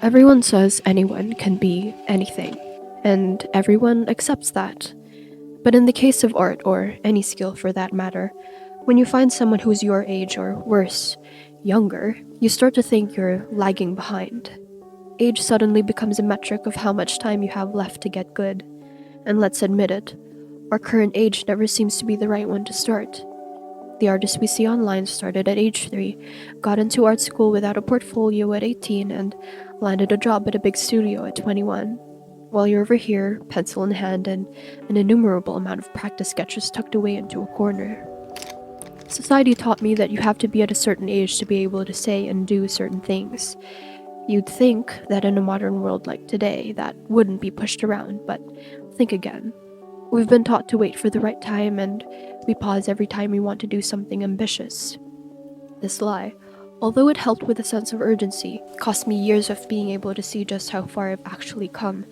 Everyone says anyone can be anything, and everyone accepts that. But in the case of art, or any skill for that matter, when you find someone who's your age or worse, younger, you start to think you're lagging behind. Age suddenly becomes a metric of how much time you have left to get good. And let's admit it, our current age never seems to be the right one to start. The artists we see online started at age 3, got into art school without a portfolio at 18, and landed a job at a big studio at 21. While you're over here, pencil in hand, and an innumerable amount of practice sketches tucked away into a corner. Society taught me that you have to be at a certain age to be able to say and do certain things. You'd think that in a modern world like today, that wouldn't be pushed around, but think again. We've been taught to wait for the right time, and we pause every time we want to do something ambitious. This lie, although it helped with a sense of urgency, cost me years of being able to see just how far I've actually come,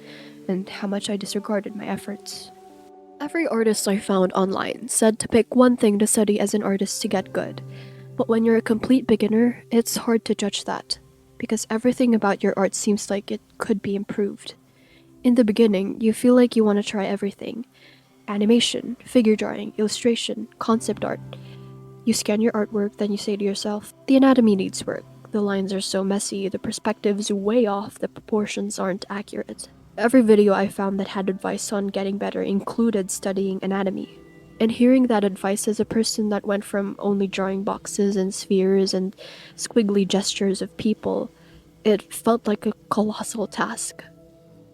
and how much I disregarded my efforts. Every artist I found online said to pick one thing to study as an artist to get good, but when you're a complete beginner, it's hard to judge that, because everything about your art seems like it could be improved. In the beginning, you feel like you want to try everything: animation, figure drawing, illustration, concept art. You scan your artwork, then you say to yourself, the anatomy needs work. The lines are so messy, the perspective's way off, the proportions aren't accurate. Every video I found that had advice on getting better included studying anatomy. And hearing that advice as a person that went from only drawing boxes and spheres and squiggly gestures of people, it felt like a colossal task.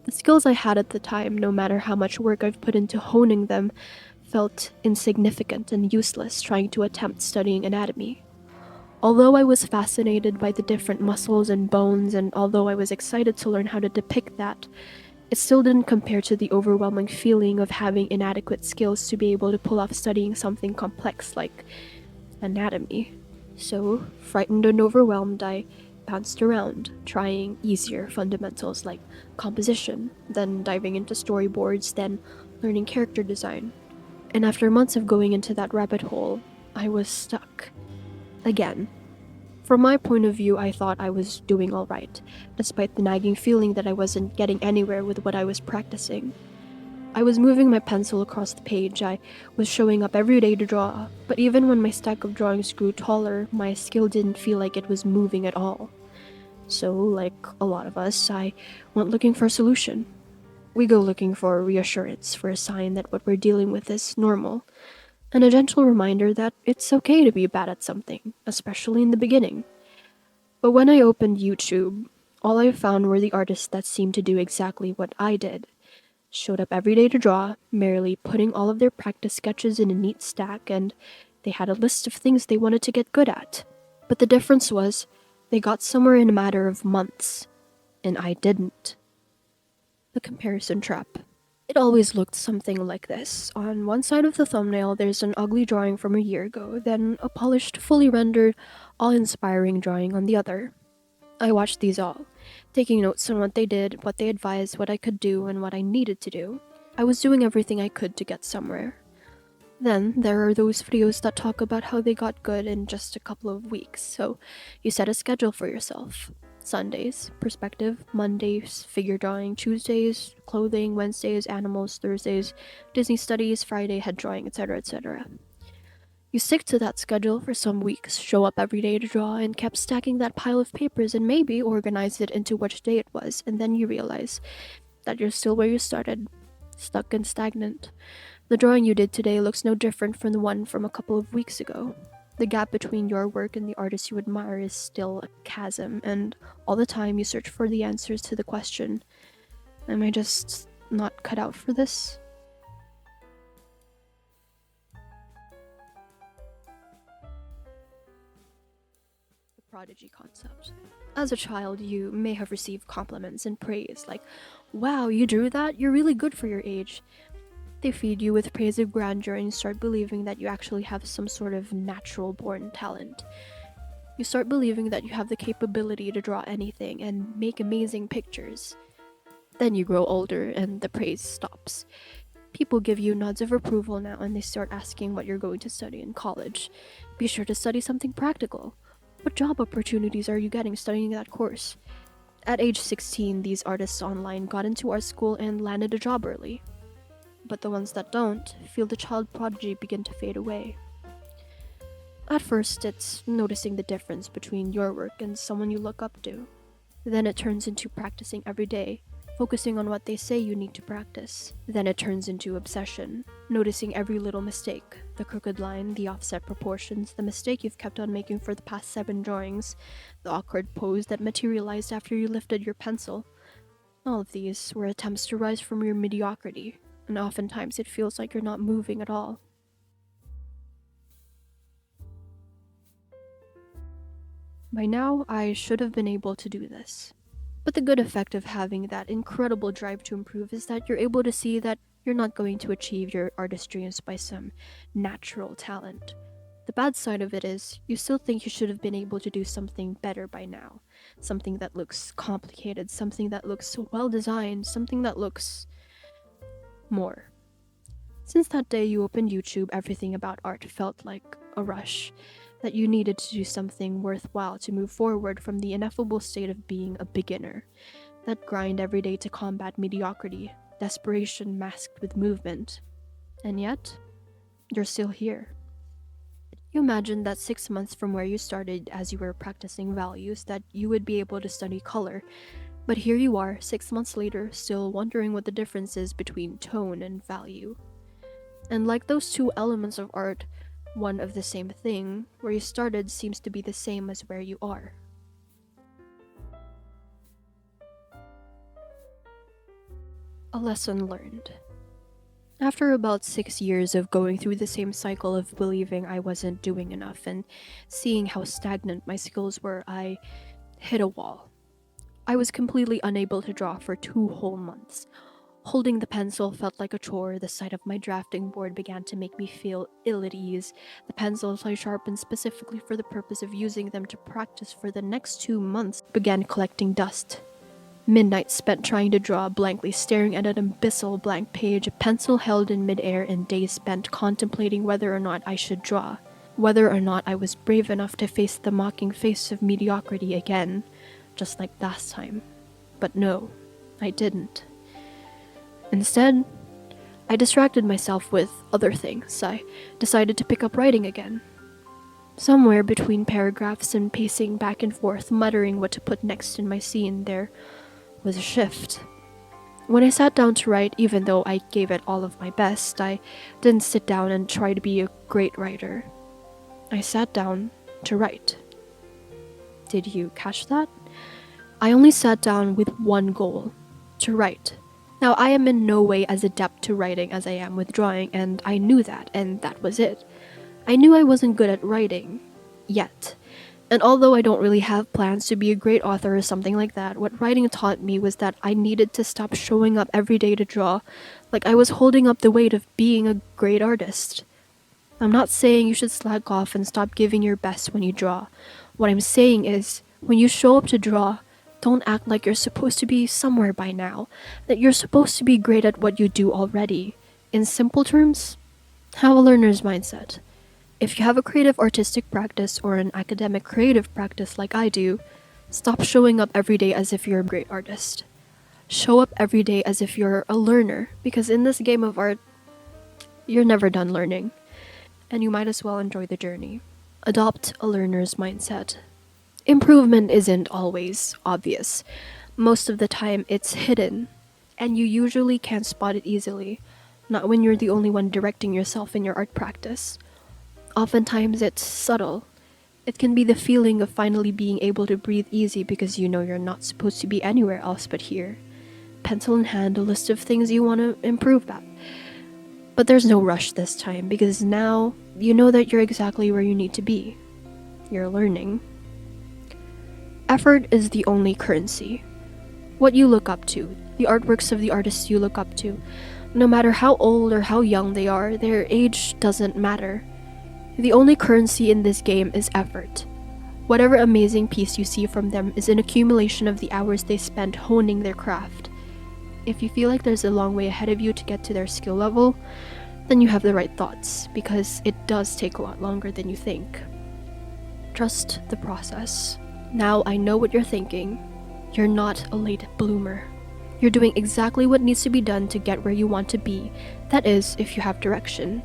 The skills I had at the time, no matter how much work I've put into honing them, felt insignificant and useless trying to attempt studying anatomy. Although I was fascinated by the different muscles and bones, and although I was excited to learn how to depict that, it still didn't compare to the overwhelming feeling of having inadequate skills to be able to pull off studying something complex like anatomy. So, frightened and overwhelmed, I bounced around, trying easier fundamentals like composition, then diving into storyboards, then learning character design. And after months of going into that rabbit hole, I was stuck. Again. From my point of view, I thought I was doing alright, despite the nagging feeling that I wasn't getting anywhere with what I was practicing. I was moving my pencil across the page, I was showing up every day to draw, but even when my stack of drawings grew taller, my skill didn't feel like it was moving at all. So, like a lot of us, I went looking for a solution. We go looking for reassurance, for a sign that what we're dealing with is normal, and a gentle reminder that it's okay to be bad at something, especially in the beginning. But when I opened YouTube, all I found were the artists that seemed to do exactly what I did. Showed up every day to draw, merely putting all of their practice sketches in a neat stack, and they had a list of things they wanted to get good at. But the difference was, they got somewhere in a matter of months, and I didn't. The comparison trap. It always looked something like this. On one side of the thumbnail, there's an ugly drawing from a year ago, then a polished, fully rendered, awe-inspiring drawing on the other. I watched these all, taking notes on what they did, what they advised, what I could do, and what I needed to do. I was doing everything I could to get somewhere. Then, there are those videos that talk about how they got good in just a couple of weeks, so you set a schedule for yourself. Sundays, perspective; Mondays, figure drawing; Tuesdays, clothing; Wednesdays, animals; Thursdays, Disney studies; Friday, head drawing, etc., etc. You stick to that schedule for some weeks, show up every day to draw, and kept stacking that pile of papers and maybe organized it into which day it was, and then you realize that you're still where you started, stuck and stagnant. The drawing you did today looks no different from the one from a couple of weeks ago. The gap between your work and the artist you admire is still a chasm, and all the time you search for the answers to the question, am I just not cut out for this? The prodigy concept. As a child, you may have received compliments and praise, like, wow, you drew that? You're really good for your age. They feed you with praise of grandeur and you start believing that you actually have some sort of natural-born talent. You start believing that you have the capability to draw anything and make amazing pictures. Then you grow older and the praise stops. People give you nods of approval now and they start asking what you're going to study in college. Be sure to study something practical. What job opportunities are you getting studying that course? At age 16, these artists online got into art school and landed a job early. But the ones that don't feel the child prodigy begin to fade away. At first, it's noticing the difference between your work and someone you look up to. Then it turns into practicing every day, focusing on what they say you need to practice. Then it turns into obsession, noticing every little mistake, the crooked line, the offset proportions, the mistake you've kept on making for the past 7 drawings, the awkward pose that materialized after you lifted your pencil. All of these were attempts to rise from your mediocrity, and oftentimes it feels like you're not moving at all. By now, I should have been able to do this. But the good effect of having that incredible drive to improve is that you're able to see that you're not going to achieve your artist dreams by some natural talent. The bad side of it is, you still think you should have been able to do something better by now. Something that looks complicated, something that looks well designed, something that looks more. Since that day you opened YouTube, everything about art felt like a rush. That you needed to do something worthwhile to move forward from the ineffable state of being a beginner. That grind every day to combat mediocrity, desperation masked with movement. And yet, you're still here. You imagined that 6 months from where you started as you were practicing values that you would be able to study color, but here you are, 6 months later, still wondering what the difference is between tone and value. And like those two elements of art, one of the same thing, where you started seems to be the same as where you are. A lesson learned. After about 6 years of going through the same cycle of believing I wasn't doing enough and seeing how stagnant my skills were, I hit a wall. I was completely unable to draw for 2 whole months. Holding the pencil felt like a chore. The sight of my drafting board began to make me feel ill at ease. The pencils I sharpened specifically for the purpose of using them to practice for the next 2 months began collecting dust. Midnight spent trying to draw, blankly staring at an abyssal blank page, a pencil held in midair, and days spent contemplating whether or not I should draw. Whether or not I was brave enough to face the mocking face of mediocrity again, just like last time. But no, I didn't. Instead, I distracted myself with other things. I decided to pick up writing again. Somewhere between paragraphs and pacing back and forth, muttering what to put next in my scene, there was a shift. When I sat down to write, even though I gave it all of my best, I didn't sit down and try to be a great writer. I sat down to write. Did you catch that? I only sat down with one goal: to write. Now, I am in no way as adept to writing as I am with drawing, and I knew that, and that was it. I knew I wasn't good at writing. Yet. And although I don't really have plans to be a great author or something like that, what writing taught me was that I needed to stop showing up every day to draw, like I was holding up the weight of being a great artist. I'm not saying you should slack off and stop giving your best when you draw. What I'm saying is, when you show up to draw, don't act like you're supposed to be somewhere by now, that you're supposed to be great at what you do already. In simple terms, have a learner's mindset. If you have a creative artistic practice or an academic creative practice like I do, stop showing up every day as if you're a great artist. Show up every day as if you're a learner, because in this game of art, you're never done learning, and you might as well enjoy the journey. Adopt a learner's mindset. Improvement isn't always obvious. Most of the time, it's hidden, and you usually can't spot it easily, not when you're the only one directing yourself in your art practice. Oftentimes, it's subtle. It can be the feeling of finally being able to breathe easy because you know you're not supposed to be anywhere else but here. Pencil in hand, a list of things you want to improve at. But there's no rush this time, because now you know that you're exactly where you need to be. You're learning. Effort is the only currency. What you look up to, the artworks of the artists you look up to, no matter how old or how young they are, their age doesn't matter. The only currency in this game is effort. Whatever amazing piece you see from them is an accumulation of the hours they spent honing their craft. If you feel like there's a long way ahead of you to get to their skill level, then you have the right thoughts, because it does take a lot longer than you think. Trust the process. Now I know what you're thinking. You're not a late bloomer. You're doing exactly what needs to be done to get where you want to be, that is, if you have direction.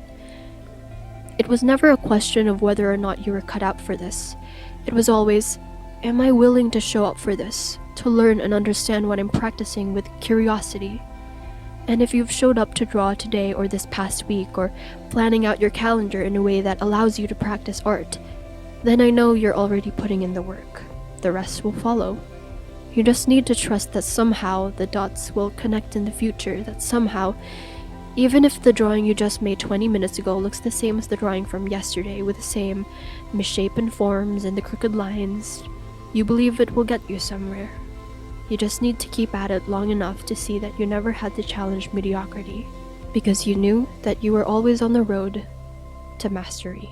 It was never a question of whether or not you were cut out for this. It was always, am I willing to show up for this, to learn and understand what I'm practicing with curiosity? And if you've showed up to draw today or this past week, or planning out your calendar in a way that allows you to practice art, then I know you're already putting in the work. The rest will follow. You just need to trust that somehow the dots will connect in the future, that somehow, even if the drawing you just made 20 minutes ago looks the same as the drawing from yesterday with the same misshapen forms and the crooked lines, you believe it will get you somewhere. You just need to keep at it long enough to see that you never had to challenge mediocrity, because you knew that you were always on the road to mastery.